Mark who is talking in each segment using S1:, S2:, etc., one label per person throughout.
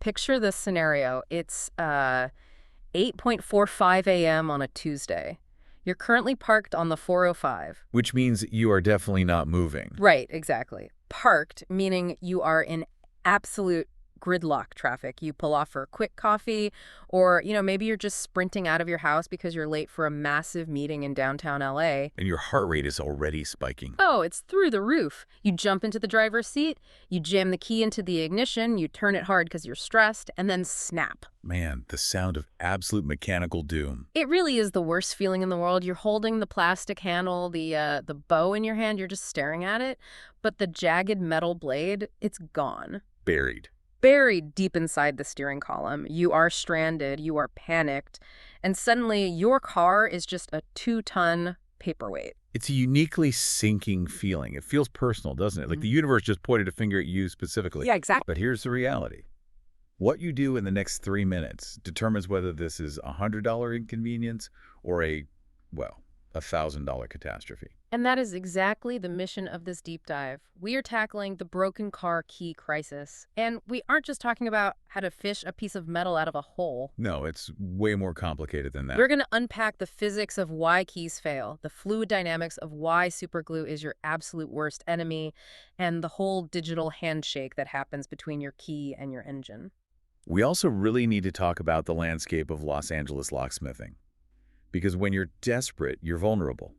S1: picture this scenario. It's 8:45 a.m. on a Tuesday. You're currently parked on the 405.
S2: Which means you are definitely not moving.
S1: Right, exactly. Parked, meaning you are in absolute gridlock traffic. You pull off for a quick coffee, or, maybe you're just sprinting out of your house because you're late for a massive meeting in downtown LA.
S2: And your heart rate is already spiking.
S1: Oh, it's through the roof. You jump into the driver's seat, you jam the key into the ignition, you turn it hard because you're stressed, and then snap.
S2: Man, the sound of absolute mechanical doom.
S1: It really is the worst feeling in the world. You're holding the plastic handle, the bow in your hand, you're just staring at it, but the jagged metal blade, it's gone. Buried deep inside the steering column. You are stranded, you are panicked, and suddenly your car is just a 2-ton paperweight.
S2: It's a uniquely sinking feeling. It feels personal, doesn't it? Like the universe just pointed a finger at you specifically.
S1: Yeah, exactly.
S2: But here's the reality. What you do in the next 3 minutes determines whether this is a $100 inconvenience or a $1,000 catastrophe.
S1: And that is exactly the mission of this deep dive. We are tackling the broken car key crisis. And we aren't just talking about how to fish a piece of metal out of a hole.
S2: No, it's way more complicated than that.
S1: We're going to unpack the physics of why keys fail, the fluid dynamics of why superglue is your absolute worst enemy, and the whole digital handshake that happens between your key and your engine.
S2: We also really need to talk about the landscape of Los Angeles locksmithing. Because when you're desperate, you're vulnerable.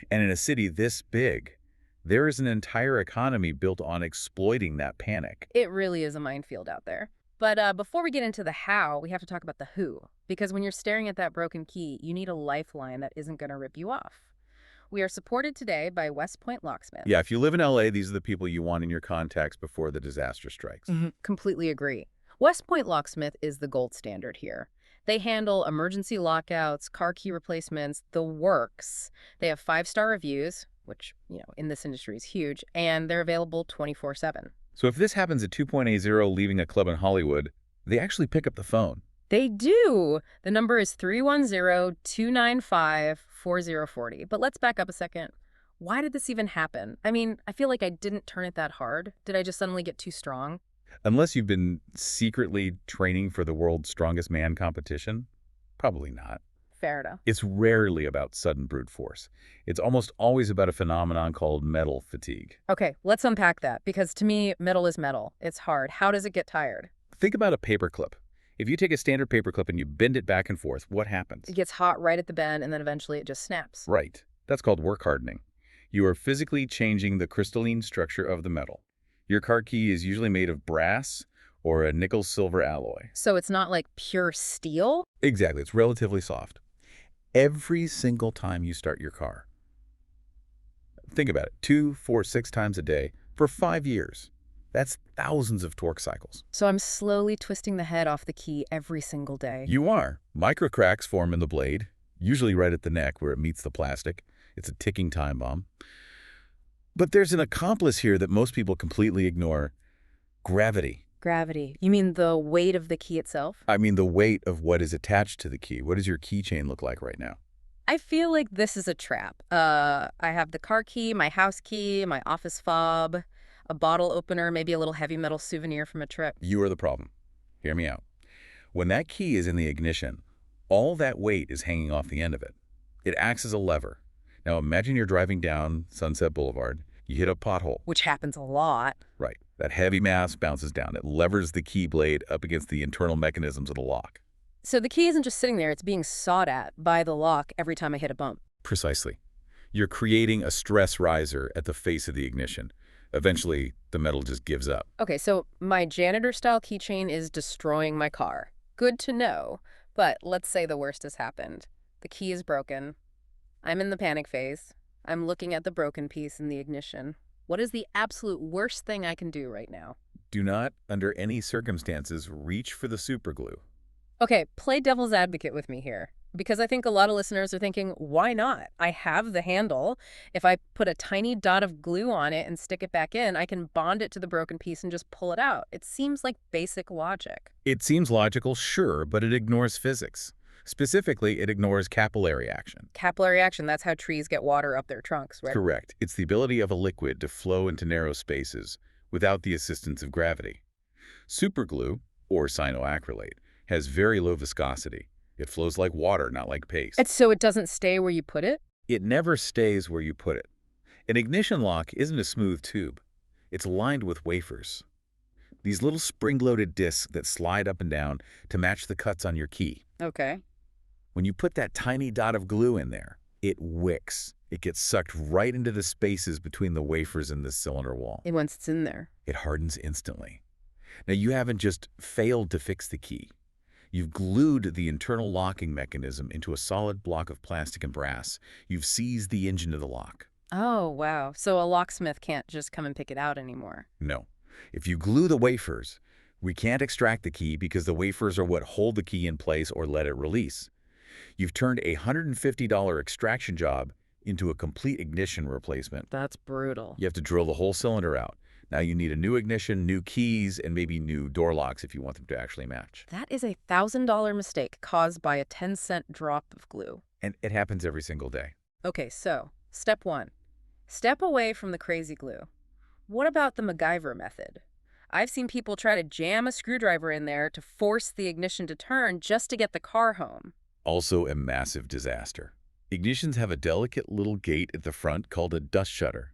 S2: And in a city this big, there is an entire economy built on exploiting that panic.
S1: It really is a minefield out there. But before we get into the how, we have to talk about the who. Because when you're staring at that broken key, you need a lifeline that isn't going to rip you off. We are supported today by West Point Locksmith.
S2: Yeah, if you live in LA, these are the people you want in your contacts before the disaster strikes.
S1: Completely agree. West Point Locksmith is the gold standard here. They handle emergency lockouts, car key replacements, the works. They have 5-star reviews, which, in this industry is huge, and they're available 24/7.
S2: So if this happens at 2.80 leaving a club in Hollywood, they actually pick up the phone.
S1: They do. The number is 310-295-4040. But let's back up a second. Why did this even happen? I mean, I feel like I didn't turn it that hard. Did I just suddenly get too strong?
S2: Unless you've been secretly training for the world's strongest man competition, probably not.
S1: Fair enough.
S2: It's rarely about sudden brute force. It's almost always about a phenomenon called metal fatigue.
S1: Okay, let's unpack that, because to me, metal is metal. It's hard. How does it get tired?
S2: Think about a paperclip. If you take a standard paperclip and you bend it back and forth, what happens?
S1: It gets hot right at the bend, and then eventually it just snaps.
S2: Right. That's called work hardening. You are physically changing the crystalline structure of the metal. Your car key is usually made of brass or a nickel-silver alloy.
S1: So it's not like pure steel?
S2: Exactly. It's relatively soft. Every single time you start your car. Think about it. 2, 4, 6 times a day for 5 years. That's thousands of torque cycles.
S1: So I'm slowly twisting the head off the key every single day.
S2: You are. Microcracks form in the blade, usually right at the neck where it meets the plastic. It's a ticking time bomb. But there's an accomplice here that most people completely ignore. Gravity.
S1: Gravity. You mean the weight of the key itself?
S2: I mean the weight of what is attached to the key. What does your keychain look like right now?
S1: I feel like this is a trap. I have the car key, my house key, my office fob, a bottle opener, maybe a little heavy metal souvenir from a trip.
S2: You are the problem. Hear me out. When that key is in the ignition, all that weight is hanging off the end of it. It acts as a lever. Now imagine you're driving down Sunset Boulevard. You hit a pothole.
S1: Which happens a lot.
S2: Right. That heavy mass bounces down. It levers the key blade up against the internal mechanisms of the lock.
S1: So the key isn't just sitting there. It's being sawed at by the lock every time I hit a bump.
S2: Precisely. You're creating a stress riser at the face of the ignition. Eventually, the metal just gives up.
S1: Okay, so my janitor-style keychain is destroying my car. Good to know. But let's say the worst has happened. The key is broken. I'm in the panic phase. I'm looking at the broken piece in the ignition. What is the absolute worst thing I can do right now?
S2: Do not, under any circumstances, reach for the superglue.
S1: Okay, play devil's advocate with me here. Because I think a lot of listeners are thinking, why not? I have the handle. If I put a tiny dot of glue on it and stick it back in, I can bond it to the broken piece and just pull it out. It seems like basic logic.
S2: It seems logical, sure, but it ignores physics. Specifically, it ignores capillary action.
S1: Capillary action, that's how trees get water up their trunks, right?
S2: Correct. It's the ability of a liquid to flow into narrow spaces without the assistance of gravity. Superglue, or cyanoacrylate, has very low viscosity. It flows like water, not like paste.
S1: And so it doesn't stay where you put it?
S2: It never stays where you put it. An ignition lock isn't a smooth tube. It's lined with wafers. These little spring-loaded discs that slide up and down to match the cuts on your key.
S1: Okay.
S2: When you put that tiny dot of glue in there, it wicks. It gets sucked right into the spaces between the wafers and the cylinder wall.
S1: And once it's in there?
S2: It hardens instantly. Now, you haven't just failed to fix the key. You've glued the internal locking mechanism into a solid block of plastic and brass. You've seized the engine of the lock.
S1: Oh, wow. So a locksmith can't just come and pick it out anymore?
S2: No. If you glue the wafers, we can't extract the key because the wafers are what hold the key in place or let it release. You've turned a $150 extraction job into a complete ignition replacement.
S1: That's brutal.
S2: You have to drill the whole cylinder out. Now you need a new ignition, new keys, and maybe new door locks if you want them to actually match.
S1: That is a $1,000 mistake caused by a 10-cent drop of glue.
S2: And it happens every single day.
S1: Okay, so step 1. Step away from the crazy glue. What about the MacGyver method? I've seen people try to jam a screwdriver in there to force the ignition to turn just to get the car home.
S2: Also a massive disaster. Ignitions have a delicate little gate at the front called a dust shutter.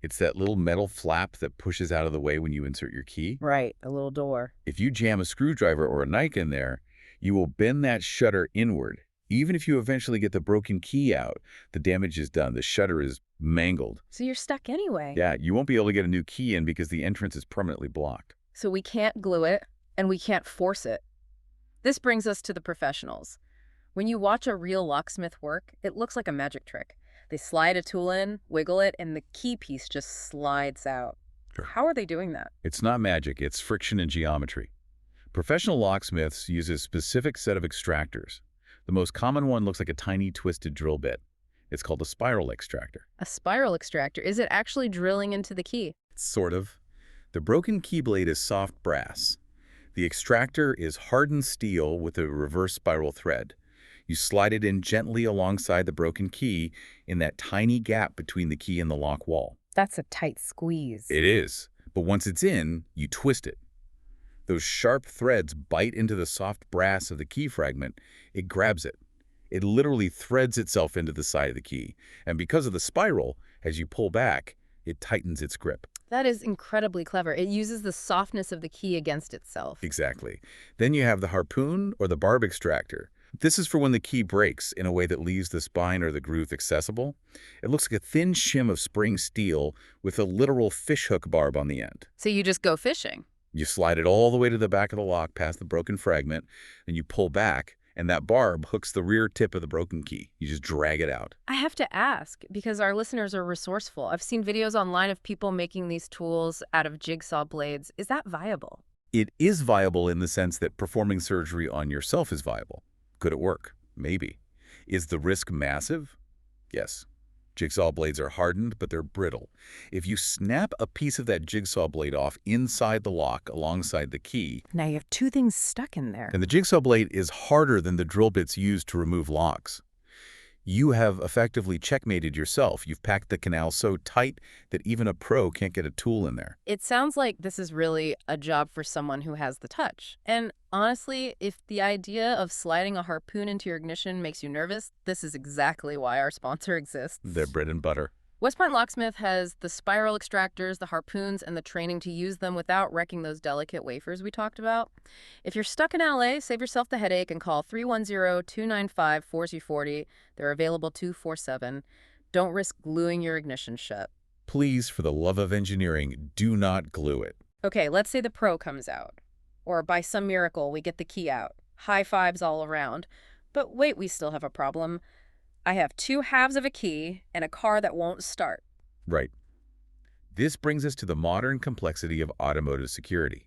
S2: It's that little metal flap that pushes out of the way when you insert your key.
S1: Right, a little door.
S2: If you jam a screwdriver or a knife in there, you will bend that shutter inward. Even if you eventually get the broken key out, the damage is done. The shutter is mangled.
S1: So you're stuck anyway.
S2: Yeah, you won't be able to get a new key in because the entrance is permanently blocked.
S1: So we can't glue it, and we can't force it. This brings us to the professionals. When you watch a real locksmith work, it looks like a magic trick. They slide a tool in, wiggle it, and the key piece just slides out.
S2: Sure.
S1: How are they doing that?
S2: It's not magic, it's friction and geometry. Professional locksmiths use a specific set of extractors. The most common one looks like a tiny twisted drill bit. It's called a spiral extractor.
S1: A spiral extractor? Is it actually drilling into the key?
S2: Sort of. The broken key blade is soft brass. The extractor is hardened steel with a reverse spiral thread. You slide it in gently alongside the broken key in that tiny gap between the key and the lock wall.
S1: That's a tight squeeze.
S2: It is. But once it's in, you twist it. Those sharp threads bite into the soft brass of the key fragment. It grabs it. It literally threads itself into the side of the key. And because of the spiral, as you pull back, it tightens its grip.
S1: That is incredibly clever. It uses the softness of the key against itself.
S2: Exactly. Then you have the harpoon or the barb extractor. This is for when the key breaks in a way that leaves the spine or the groove accessible. It looks like a thin shim of spring steel with a literal fishhook barb on the end.
S1: So you just go fishing?
S2: You slide it all the way to the back of the lock past the broken fragment, and you pull back, and that barb hooks the rear tip of the broken key. You just drag it out.
S1: I have to ask, because our listeners are resourceful. I've seen videos online of people making these tools out of jigsaw blades. Is that viable?
S2: It is viable in the sense that performing surgery on yourself is viable. Could it work? Maybe. Is the risk massive? Yes. Jigsaw blades are hardened, but they're brittle. If you snap a piece of that jigsaw blade off inside the lock alongside the key,
S1: now you have two things stuck in there.
S2: and the jigsaw blade is harder than the drill bits used to remove locks. You have effectively checkmated yourself. You've packed the canal so tight that even a pro can't get a tool in there.
S1: It sounds like this is really a job for someone who has the touch. And honestly, if the idea of sliding a harpoon into your ignition makes you nervous, this is exactly why our sponsor exists.
S2: They're bread and butter.
S1: West Point Locksmith has the spiral extractors, the harpoons, and the training to use them without wrecking those delicate wafers we talked about. If you're stuck in LA, save yourself the headache and call 310-295-4040. They're available 24/7. Don't risk gluing your ignition shut.
S2: Please, for the love of engineering, do not glue it.
S1: Okay, let's say the pro comes out. Or by some miracle, we get the key out. High fives all around. But wait, we still have a problem. I have two halves of a key and a car that won't start.
S2: Right. This brings us to the modern complexity of automotive security.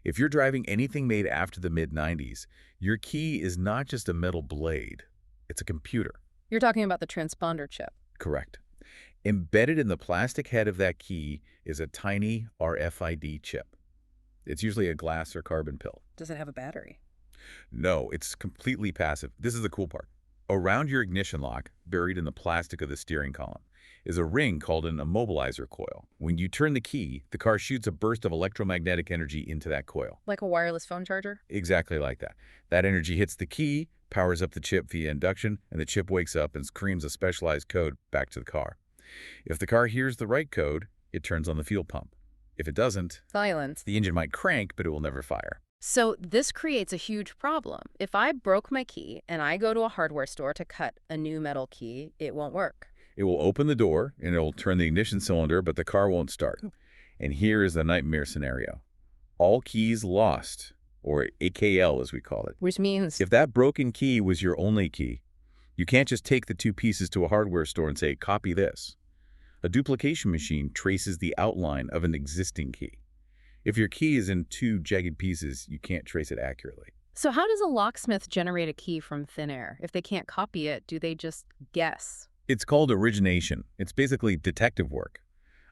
S2: If you're driving anything made after the mid-90s, your key is not just a metal blade. It's a computer.
S1: You're talking about the transponder chip.
S2: Correct. Embedded in the plastic head of that key is a tiny RFID chip. It's usually a glass or carbon pill.
S1: Does it have a battery?
S2: No, it's completely passive. This is the cool part. Around your ignition lock, buried in the plastic of the steering column, is a ring called an immobilizer coil. When you turn the key, the car shoots a burst of electromagnetic energy into that coil.
S1: Like a wireless phone charger?
S2: Exactly like that. That energy hits the key, powers up the chip via induction, and the chip wakes up and screams a specialized code back to the car. If the car hears the right code, it turns on the fuel pump. If it doesn't,
S1: silence.
S2: The engine might crank, but it will never fire.
S1: So this creates a huge problem. If I broke my key and I go to a hardware store to cut a new metal key, it won't work.
S2: It will open the door and it will turn the ignition cylinder, but the car won't start. And here is the nightmare scenario. All keys lost, or AKL as we call it.
S1: Which means
S2: if that broken key was your only key, you can't just take the two pieces to a hardware store and say, copy this. A duplication machine traces the outline of an existing key. If your key is in two jagged pieces, you can't trace it accurately.
S1: So how does a locksmith generate a key from thin air? If they can't copy it, do they just guess?
S2: It's called origination. It's basically detective work.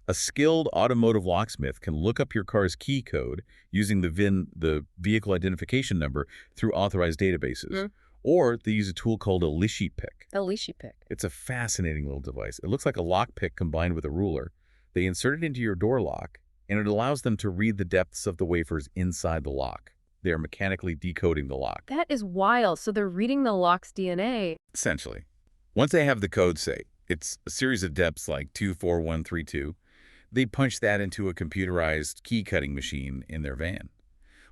S2: A skilled automotive locksmith can look up your car's key code using the VIN, the vehicle identification number, through authorized databases. Or they use a tool called a Lishi pick.
S1: A Lishi pick.
S2: It's a fascinating little device. It looks like a lock pick combined with a ruler. They insert it into your door lock, and it allows them to read the depths of the wafers inside the lock. They are mechanically decoding the lock.
S1: That is wild. So they're reading the lock's DNA.
S2: Essentially. Once they have the code, say, it's a series of depths like 24132, they punch that into a computerized key-cutting machine in their van.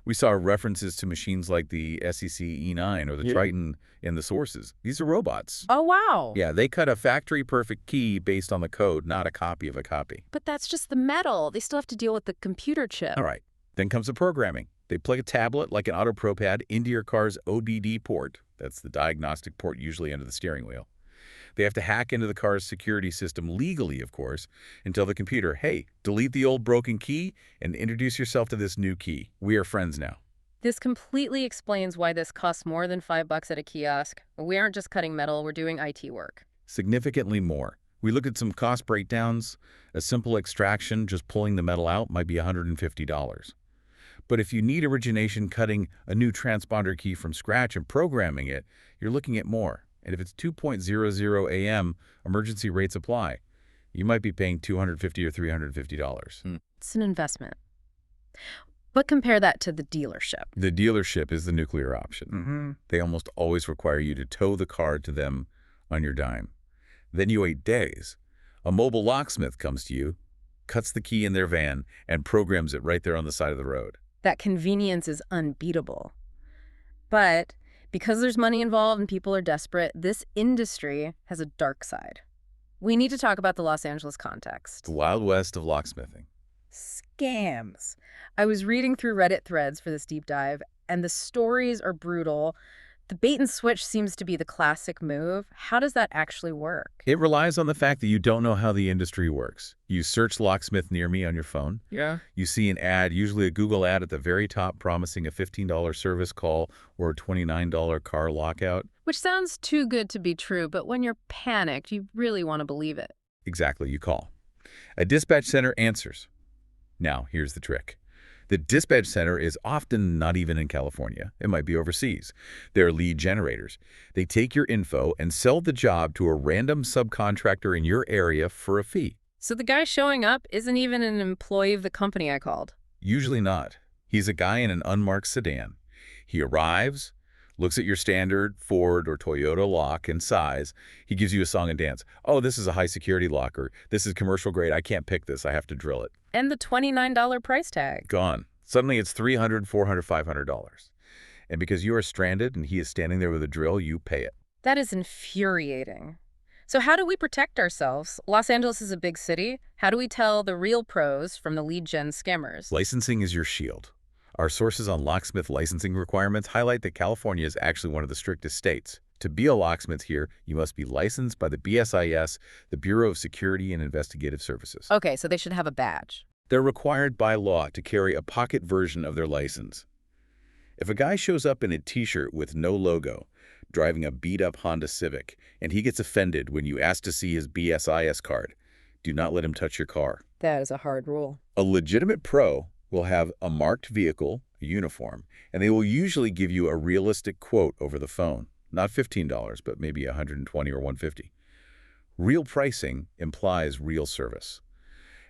S2: We saw references to machines like the SEC E9 or the Triton in the sources. These are robots.
S1: Oh, wow.
S2: Yeah, they cut a factory-perfect key based on the code, not a copy of a copy.
S1: But that's just the metal. They still have to deal with the computer chip.
S2: All right. Then comes the programming. They plug a tablet like an AutoPro pad into your car's ODD port. That's the diagnostic port usually under the steering wheel. They have to hack into the car's security system legally, of course, and tell the computer, hey, delete the old broken key and introduce yourself to this new key. We are friends now.
S1: This completely explains why this costs more than $5 at a kiosk. We aren't just cutting metal, we're doing IT work.
S2: Significantly more. We looked at some cost breakdowns. A simple extraction, just pulling the metal out, might be $150. But if you need origination cutting a new transponder key from scratch and programming it, you're looking at more. And if it's 2.00 a.m., emergency rates apply. You might be paying $250 or $350.
S1: It's an investment. But compare that to the dealership.
S2: The dealership is the nuclear option. They almost always require you to tow the car to them on your dime. Then you wait days. A mobile locksmith comes to you, cuts the key in their van, and programs it right there on the side of the road.
S1: That convenience is unbeatable. But because there's money involved and people are desperate, this industry has a dark side. We need to talk about the Los Angeles context.
S2: The Wild West of locksmithing.
S1: Scams. I was reading through Reddit threads for this deep dive, and the stories are brutal. The bait and switch seems to be the classic move. How does that actually work?
S2: It relies on the fact that you don't know how the industry works. You search locksmith near me on your phone.
S1: Yeah.
S2: You see an ad, usually a Google ad at the very top promising a $15 service call or a $29 car lockout.
S1: Which sounds too good to be true, but when you're panicked, you really want to believe it.
S2: Exactly, you call. A dispatch center answers. Now, here's the trick. The dispatch center is often not even in California. It might be overseas. They're lead generators. They take your info and sell the job to a random subcontractor in your area for a fee.
S1: So the guy showing up isn't even an employee of the company I called?
S2: Usually not. He's a guy in an unmarked sedan. He arrives, looks at your standard Ford or Toyota lock and size. He gives you a song and dance. Oh, this is a high security lock, or this is commercial grade. I can't pick this. I have to drill it.
S1: And the $29 price tag.
S2: Gone. Suddenly it's $300, $400, $500. And because you are stranded and he is standing there with a drill, you pay it.
S1: That is infuriating. So how do we protect ourselves? Los Angeles is a big city. How do we tell the real pros from the lead gen scammers?
S2: Licensing is your shield. Our sources on locksmith licensing requirements highlight that California is actually one of the strictest states. To be a locksmith here, you must be licensed by the BSIS, the Bureau of Security and Investigative Services.
S1: Okay, so they should have a badge.
S2: They're required by law to carry a pocket version of their license. If a guy shows up in a t-shirt with no logo, driving a beat-up Honda Civic, and he gets offended when you ask to see his BSIS card, do not let him touch your car.
S1: That is a hard rule. A
S2: legitimate pro will have a marked vehicle, a uniform, and they will usually give you a realistic quote over the phone. Not $15, but maybe $120 or $150. Real pricing implies real service,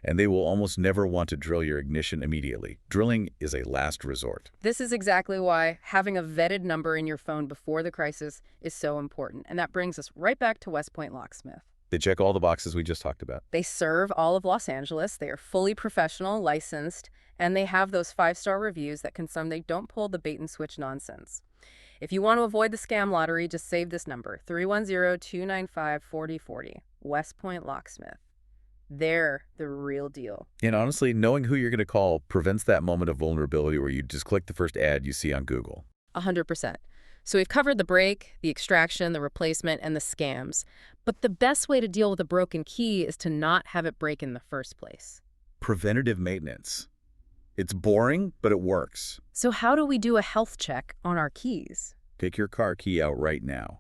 S2: and they will almost never want to drill your ignition immediately. Drilling is a last resort.
S1: This is exactly why having a vetted number in your phone before the crisis is so important. And that brings us right back to West Point Locksmith.
S2: They check all the boxes we just talked about.
S1: They serve all of Los Angeles. They are fully professional, licensed, and they have those 5-star reviews that confirm they don't pull the bait-and-switch nonsense. If you want to avoid the scam lottery, just save this number, 310-295-4040, West Point Locksmith. They're the real deal.
S2: And honestly, knowing who you're going to call prevents that moment of vulnerability where you just click the first ad you see on Google.
S1: 100%. So we've covered the break, the extraction, the replacement, and the scams. But the best way to deal with a broken key is to not have it break in the first place.
S2: Preventative maintenance. It's boring, but it works.
S1: So how do we do a health check on our keys?
S2: Take your car key out right now.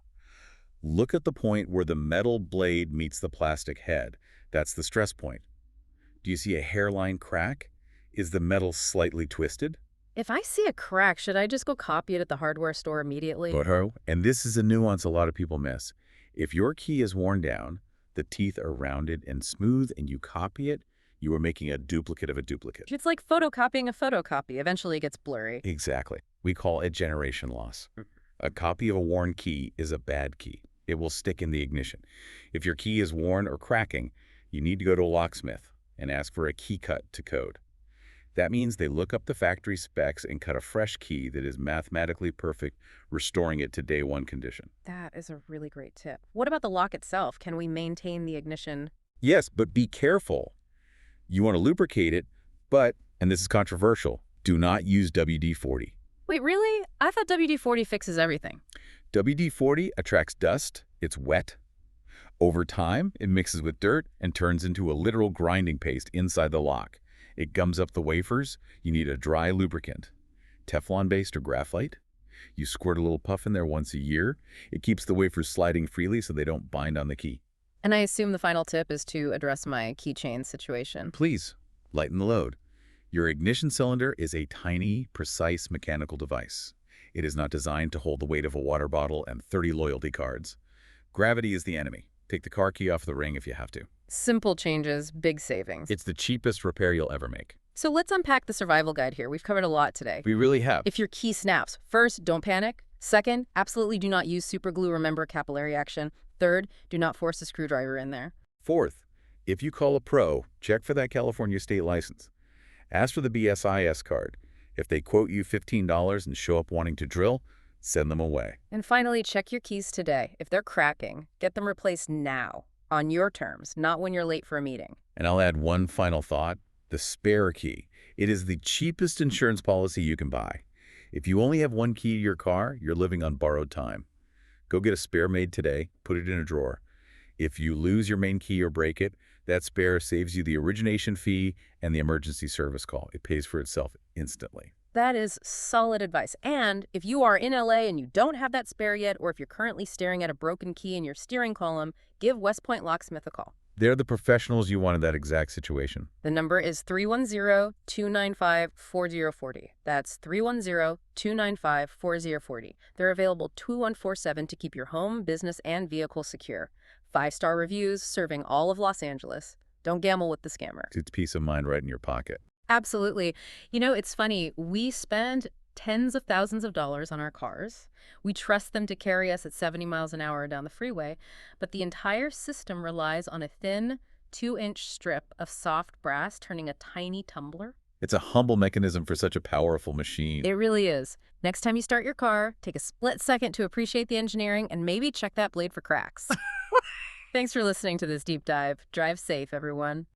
S2: Look at the point where the metal blade meets the plastic head. That's the stress point. Do you see a hairline crack? Is the metal slightly twisted?
S1: If I see a crack, should I just go copy it at the hardware store immediately?
S2: And this is a nuance a lot of people miss. If your key is worn down, the teeth are rounded and smooth, and you copy it, you are making a duplicate of a duplicate.
S1: It's like photocopying a photocopy. Eventually it gets blurry.
S2: Exactly. We call it generation loss. A copy of a worn key is a bad key. It will stick in the ignition. If your key is worn or cracking, you need to go to a locksmith and ask for a key cut to code. That means they look up the factory specs and cut a fresh key that is mathematically perfect, restoring it to day one condition.
S1: That is a really great tip. What about the lock itself? Can we maintain the ignition?
S2: Yes, but be careful. You want to lubricate it, but, and this is controversial, do not use WD-40.
S1: Wait, really? I thought WD-40 fixes everything.
S2: WD-40 attracts dust. It's wet. Over time, it mixes with dirt and turns into a literal grinding paste inside the lock. It gums up the wafers. You need a dry lubricant. Teflon-based or graphite. You squirt a little puff in there once a year. It keeps the wafers sliding freely so they don't bind on the key.
S1: And I assume the final tip is to address my keychain situation.
S2: Please, lighten the load. Your ignition cylinder is a tiny, precise mechanical device. It is not designed to hold the weight of a water bottle and 30 loyalty cards. Gravity is the enemy. Take the car key off the ring if you have to.
S1: Simple changes, big savings.
S2: It's the cheapest repair you'll ever make.
S1: So let's unpack the survival guide here. We've covered a lot today.
S2: We really have.
S1: If your key snaps, first, don't panic. Second, absolutely do not use super glue. Remember capillary action. Third, do not force a screwdriver in there.
S2: Fourth, if you call a pro, check for that California state license. Ask for the BSIS card. If they quote you $15 and show up wanting to drill, send them away.
S1: And finally, check your keys today. If they're cracking, get them replaced now, on your terms, not when you're late for a meeting.
S2: And I'll add one final thought, the spare key. It is the cheapest insurance policy you can buy. If you only have one key to your car, you're living on borrowed time. Go get a spare made today, put it in a drawer. If you lose your main key or break it, that spare saves you the origination fee and the emergency service call. It pays for itself instantly.
S1: That is solid advice. And if you are in LA and you don't have that spare yet, or if you're currently staring at a broken key in your steering column, give West Point Locksmith a call.
S2: They're the professionals you want in that exact situation.
S1: The number is 310-295-4040. That's 310-295-4040. They're available 2147 to keep your home, business, and vehicle secure. 5-star reviews serving all of Los Angeles. Don't gamble with the scammer.
S2: It's peace of mind right in your pocket.
S1: Absolutely. You know, it's funny. We spend tens of thousands of dollars on our cars. We trust them to carry us at 70 miles an hour down the freeway, but the entire system relies on a thin 2-inch strip of soft brass turning a tiny tumbler.
S2: It's a humble mechanism for such a powerful machine.
S1: It really is. Next time you start your car, take a split second to appreciate the engineering and maybe check that blade for cracks. Thanks for listening to this deep dive. Drive safe, everyone.